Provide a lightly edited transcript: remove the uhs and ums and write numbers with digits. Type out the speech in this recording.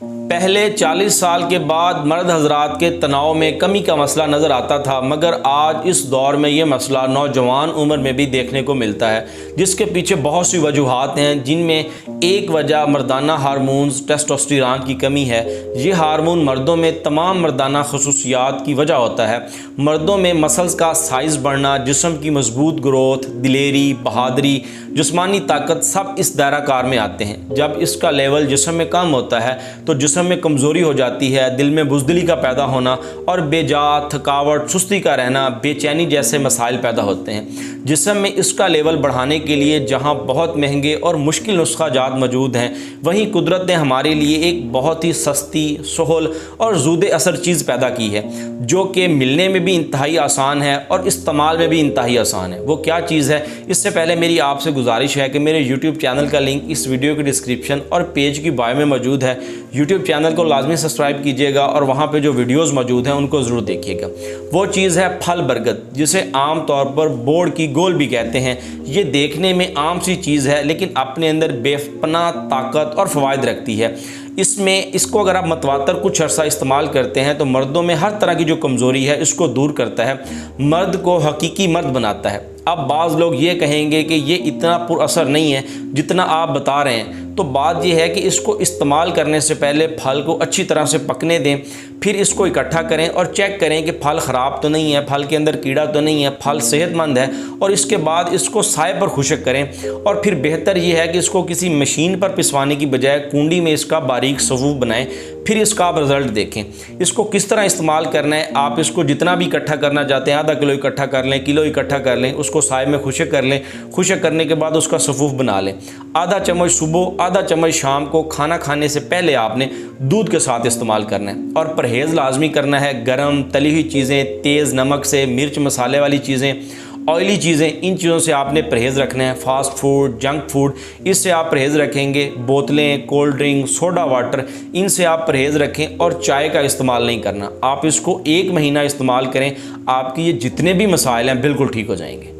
पहले 40 साल के बाद मर्द हजरात के तनाव में कमी का मसला नज़र आता था, मगर आज इस दौर में ये मसला नौजवान उम्र में भी देखने को मिलता है, जिसके पीछे बहुत सी वजूहात हैं, जिनमें एक वजह मर्दाना हार्मोन्स टेस्टोस्टेरोन की कमी है। ये हार्मोन मर्दों में तमाम मर्दाना खसूसियात की वजह होता है। मर्दों में मसल्स का साइज़ बढ़ना, जिस्म की मजबूत ग्रोथ, दिलेरी, बहादुरी, जिस्मानी ताकत सब इस दायरा कार में आते हैं। जब इसका लेवल जिस्म में कम होता है तो जिस्म में कमज़ोरी हो जाती है, दिल में बुज़दिली का पैदा होना और बेजा, थकावट, सुस्ती का रहना, बेचैनी जैसे मसाइल पैदा होते हैं। जिस्म में इसका लेवल बढ़ाने के लिए जहाँ बहुत महंगे और मुश्किल नुस्खा जात मौजूद हैं, वहीं कुदरत ने हमारे लिए एक बहुत ही सस्ती, सहल और ज़ूद असर चीज़ पैदा की है, जो कि मिलने में भी इंतहाई आसान है और इस्तेमाल में भी इंतहाई आसान है। वो क्या चीज़ है? इससे पहले मेरी आपसे गुजारिश है कि मेरे यूट्यूब चैनल का लिंक इस वीडियो के डिस्क्रिप्शन और पेज की बायो में मौजूद है। यूट्यूब चैनल को लाजमी सब्सक्राइब कीजिएगा और वहाँ पे जो वीडियोस मौजूद हैं उनको ज़रूर देखिएगा। वो चीज़ है फल बरगद, जिसे आम तौर पर बोर्ड की गोल भी कहते हैं। ये देखने में आम सी चीज़ है, लेकिन अपने अंदर बेपनाह ताकत और फ़वाइद रखती है। इसको अगर आप मतवातर कुछ अर्सा इस्तेमाल करते हैं तो मर्दों में हर तरह की जो कमज़ोरी है इसको दूर करता है, मर्द को हकीकी मर्द बनाता है। अब बाज़ लोग ये कहेंगे कि ये इतना पुरअसर नहीं है जितना आप बता रहे हैं, तो बात यह है कि इसको इस्तेमाल करने से पहले फल को अच्छी तरह से पकने दें, फिर इसको इकट्ठा करें और चेक करें कि फल ख़राब तो नहीं है, फल के अंदर कीड़ा तो नहीं है, फल सेहतमंद है, और इसके बाद इसको साए पर खुशक करें। और फिर बेहतर ये है कि इसको किसी मशीन पर पिसवाने की बजाय कुंडी में इसका बारीक सफूफ बनाएं, फिर इसका आप रिज़ल्ट देखें। इसको किस तरह इस्तेमाल करना है, आप इसको जितना भी इकट्ठा करना चाहते हैं, आधा किलो इकट्ठा कर लें, किलो इकट्ठा कर लें, उसको साए में खुशक कर लें। खुशक करने के बाद उसका सफूफ बना लें। आधा चम्मच सुबह, आधा चम्मच शाम को खाना खाने से पहले आपने दूध के साथ इस्तेमाल करना है। और परहेज़ लाजमी करना है गरम तली हुई चीज़ें, तेज़ नमक से, मिर्च मसाले वाली चीज़ें, ऑयली चीज़ें, इन चीज़ों से आपने परहेज़ रखना है। फास्ट फूड, जंक फूड, इससे आप परहेज़ रखेंगे। बोतलें, कोल्ड ड्रिंक, सोडा वाटर, इनसे आप परहेज़ रखें और चाय का इस्तेमाल नहीं करना। आप इसको 1 महीना इस्तेमाल करें, आपकी ये जितने भी मसाइल हैं बिल्कुल ठीक हो जाएंगे।